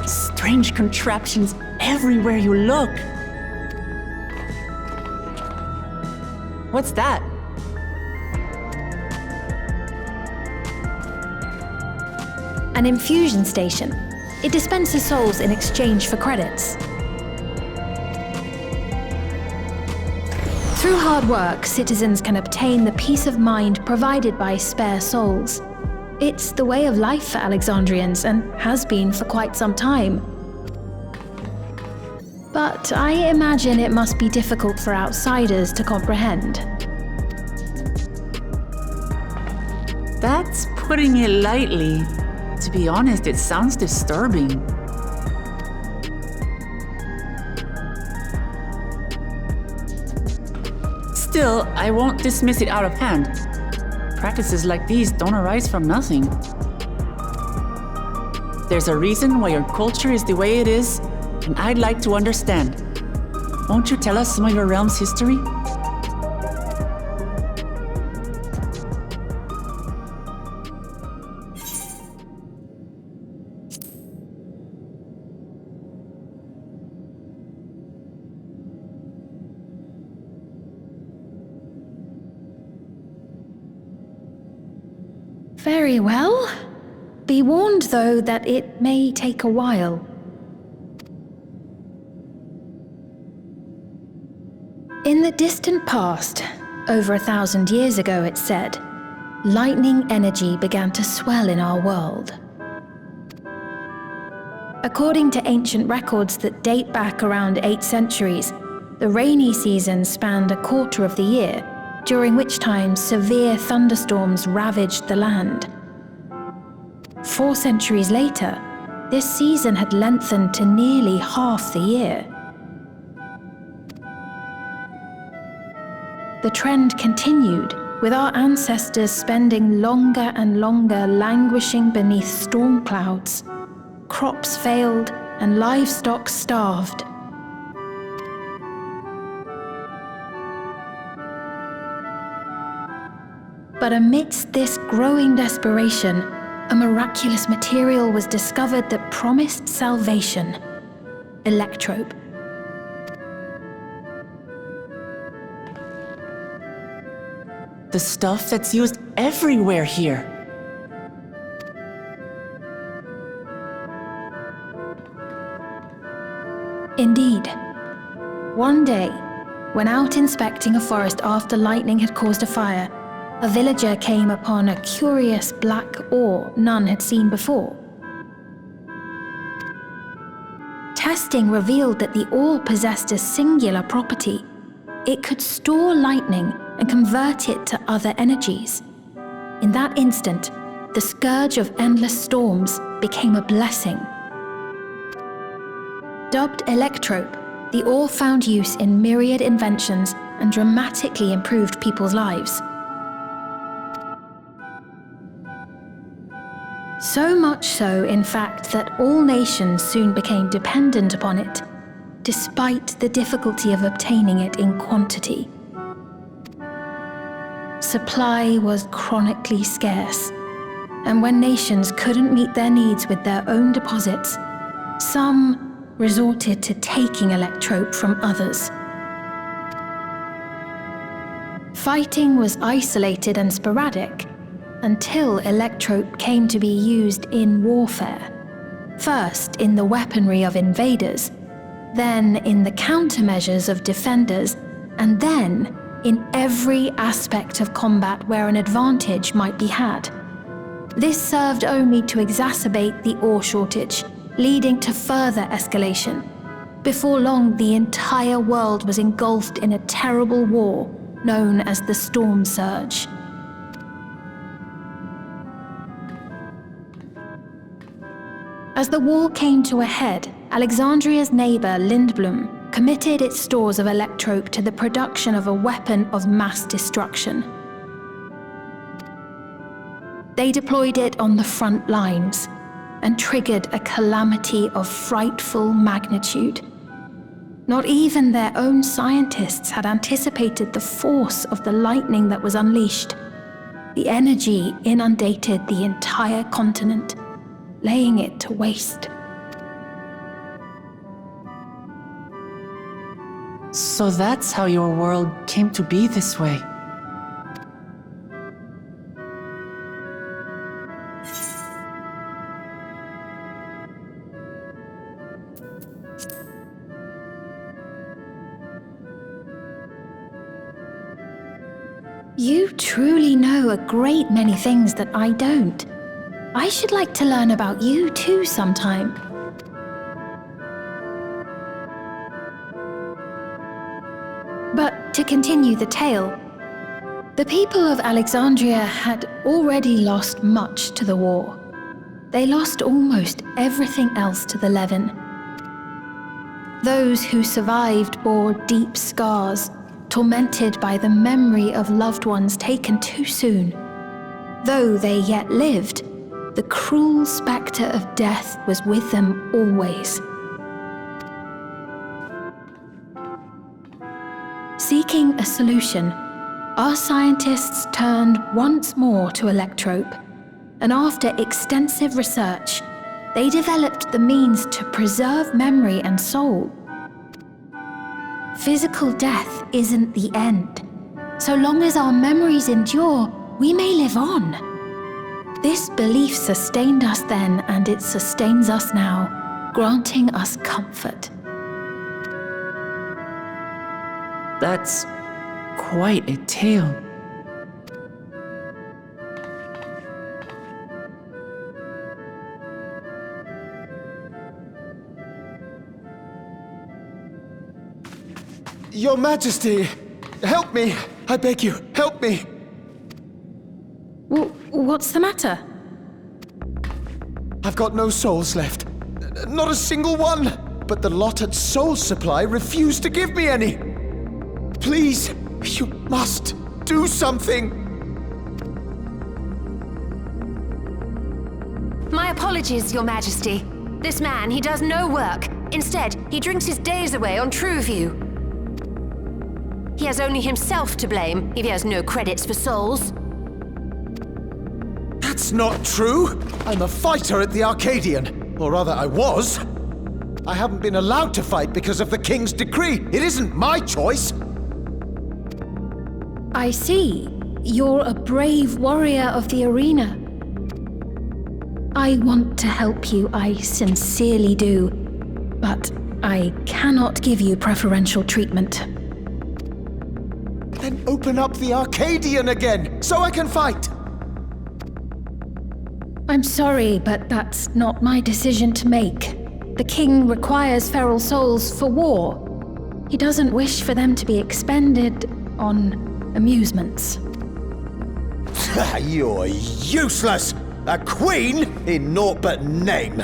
Strange contraptions everywhere you look. What's that? An infusion station. It dispenses souls in exchange for credits. Through hard work, citizens can obtain the peace of mind provided by spare souls. It's the way of life for Alexandrians and has been for quite some time. But I imagine it must be difficult for outsiders to comprehend. That's putting it lightly. To be honest, it sounds disturbing. Still, I won't dismiss it out of hand. Practices like these don't arise from nothing. There's a reason why your culture is the way it is, and I'd like to understand. Won't you tell us some of your realm's history? Very well. Be warned, though, that it may take a while. In the distant past, over 1,000 years ago, it's said, lightning energy began to swell in our world. According to ancient records that date back around 8 centuries, the rainy season spanned a quarter of the year, during which time severe thunderstorms ravaged the land. 4 centuries later, this season had lengthened to nearly half the year. The trend continued, with our ancestors spending longer and longer languishing beneath storm clouds. Crops failed and livestock starved. But amidst this growing desperation, a miraculous material was discovered that promised salvation: electrope. The stuff that's used everywhere here. Indeed. One day, when out inspecting a forest after lightning had caused a fire, a villager came upon a curious black ore none had seen before. Testing revealed that the ore possessed a singular property. It could store lightning and convert it to other energies. In that instant, the scourge of endless storms became a blessing. Dubbed electrope, the ore found use in myriad inventions and dramatically improved people's lives. So much so, in fact, that all nations soon became dependent upon it, despite the difficulty of obtaining it in quantity. Supply was chronically scarce, and when nations couldn't meet their needs with their own deposits, some resorted to taking electrope from others. Fighting was isolated and sporadic until electrope came to be used in warfare, first in the weaponry of invaders, then in the countermeasures of defenders, and then in every aspect of combat where an advantage might be had. This served only to exacerbate the ore shortage, leading to further escalation. Before long, the entire world was engulfed in a terrible war known as the Storm Surge. As the war came to a head, Alexandria's neighbor Lindblum committed its stores of electrope to the production of a weapon of mass destruction. They deployed it on the front lines and triggered a calamity of frightful magnitude. Not even their own scientists had anticipated the force of the lightning that was unleashed. The energy inundated the entire continent, laying it to waste. So that's how your world came to be this way. You truly know a great many things that I don't. I should like to learn about you too sometime. But to continue the tale, the people of Alexandria had already lost much to the war. They lost almost everything else to the Levin. Those who survived bore deep scars, tormented by the memory of loved ones taken too soon. Though they yet lived, the cruel spectre of death was with them always. Seeking a solution, our scientists turned once more to electrope, and after extensive research, they developed the means to preserve memory and soul. Physical death isn't the end. So long as our memories endure, we may live on. This belief sustained us then, and it sustains us now, granting us comfort. That's quite a tale. Your Majesty, help me! I beg you, help me! What's the matter? I've got no souls left. Not a single one! But the lot at Soul Supply refused to give me any! Please, you must do something! My apologies, Your Majesty. This man, he does no work. Instead, he drinks his days away on Trueview. He has only himself to blame if he has no credits for souls. That's not true! I'm a fighter at the Arcadian. Or rather, I was. I haven't been allowed to fight because of the King's decree. It isn't my choice. I see. You're a brave warrior of the arena. I want to help you, I sincerely do. But I cannot give you preferential treatment. Then open up the Arcadian again, so I can fight! I'm sorry, but that's not my decision to make. The king requires feral souls for war. He doesn't wish for them to be expended on amusements. You're useless! A queen in naught but name!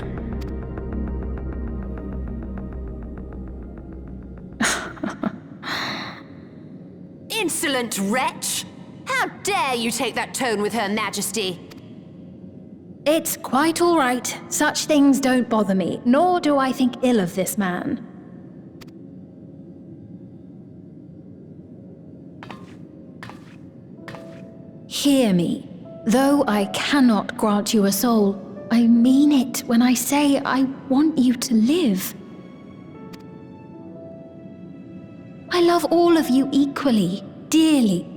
Insolent wretch! How dare you take that tone with Her Majesty? It's quite all right. Such things don't bother me, nor do I think ill of this man. Hear me. Though I cannot grant you a soul, I mean it when I say I want you to live. I love all of you equally, dearly.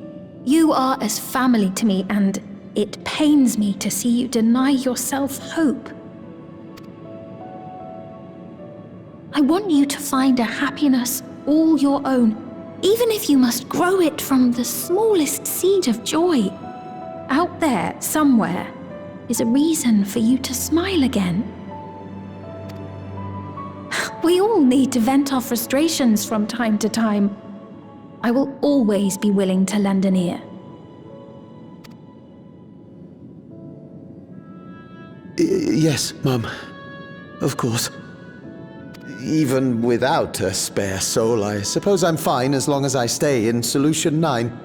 You are as family to me, and it pains me to see you deny yourself hope. I want you to find a happiness all your own, even if you must grow it from the smallest seed of joy. Out there, somewhere, is a reason for you to smile again. We all need to vent our frustrations from time to time. I will always be willing to lend an ear. Yes, Mum. of course. Even without a spare soul, I suppose I'm fine as long as I stay in Solution 9.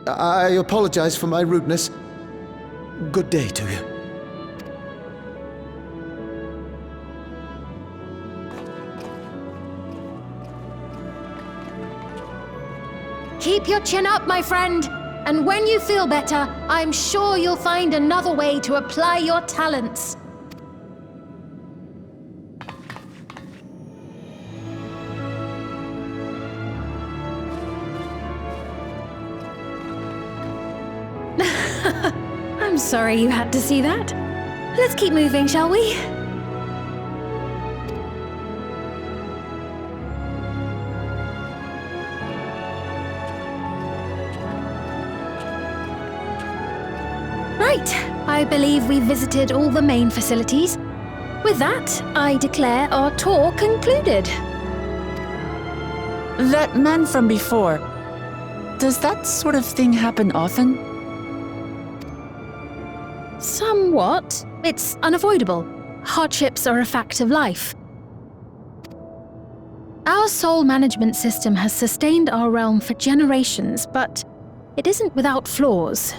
I apologize for my rudeness. Good day to you. Keep your chin up, my friend. And when you feel better, I'm sure you'll find another way to apply your talents. I'm sorry you had to see that. Let's keep moving, shall we? Right, I believe we've visited all the main facilities. With that, I declare our tour concluded. That man from before, does that sort of thing happen often? Somewhat. It's unavoidable. Hardships are a fact of life. Our soul management system has sustained our realm for generations, but it isn't without flaws.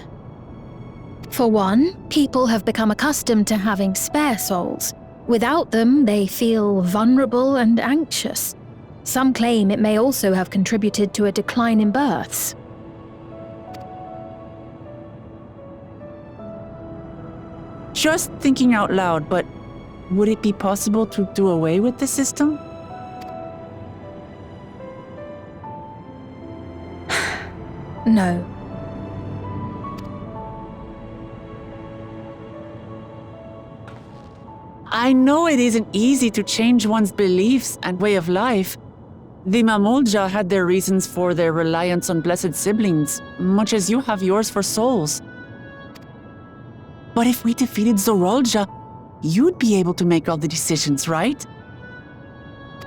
For one, people have become accustomed to having spare souls. Without them, they feel vulnerable and anxious. Some claim it may also have contributed to a decline in births. Just thinking out loud, but would it be possible to do away with the system? No. I know it isn't easy to change one's beliefs and way of life. The Mamolja had their reasons for their reliance on blessed siblings, much as you have yours for souls. But if we defeated Zorolja, you'd be able to make all the decisions, right?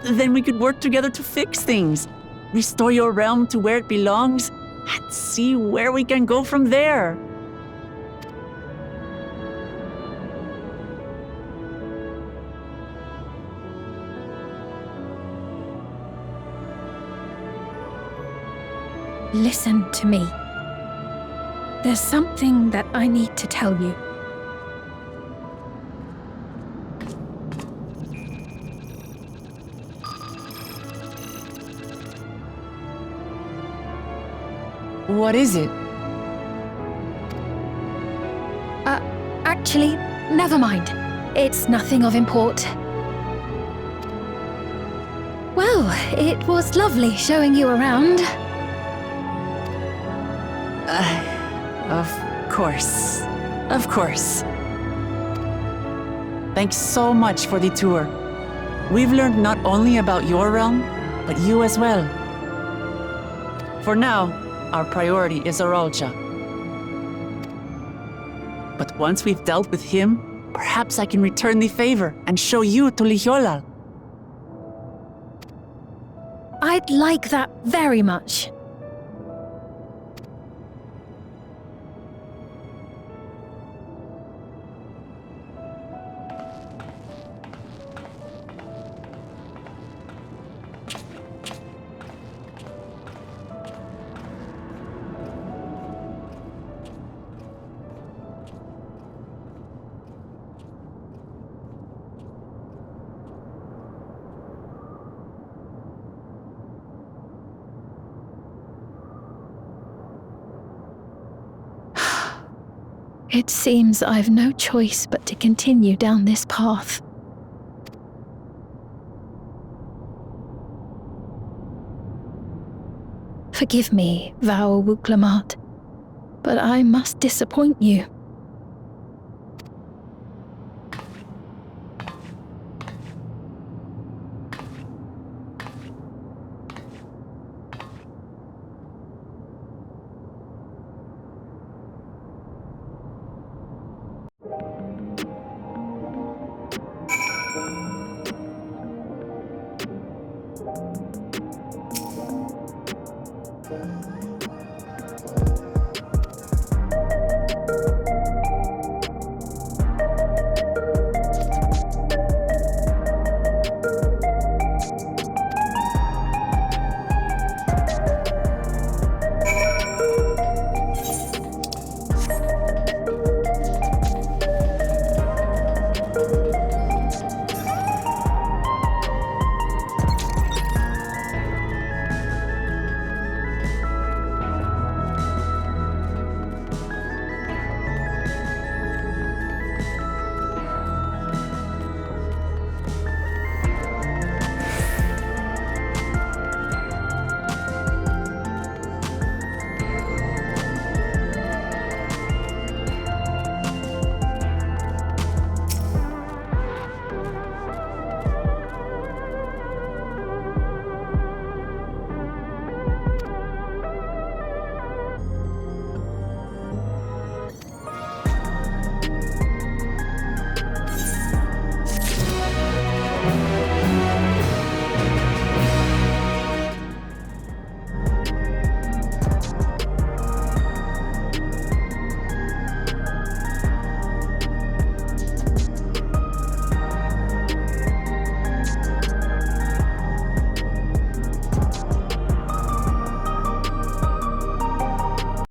Then we could work together to fix things, restore your realm to where it belongs, and see where we can go from there. Listen to me. There's something that I need to tell you. What is it? Actually, never mind. It's nothing of import. Well, it was lovely showing you around. Of course. Of course. Thanks so much for the tour. We've learned not only about your realm, but you as well. For now, our priority is Zorolja. But once we've dealt with him, perhaps I can return the favor and show you to Lihiolal. I'd like that very much. It seems I've no choice but to continue down this path. Forgive me, Vau Wuklamat, but I must disappoint you.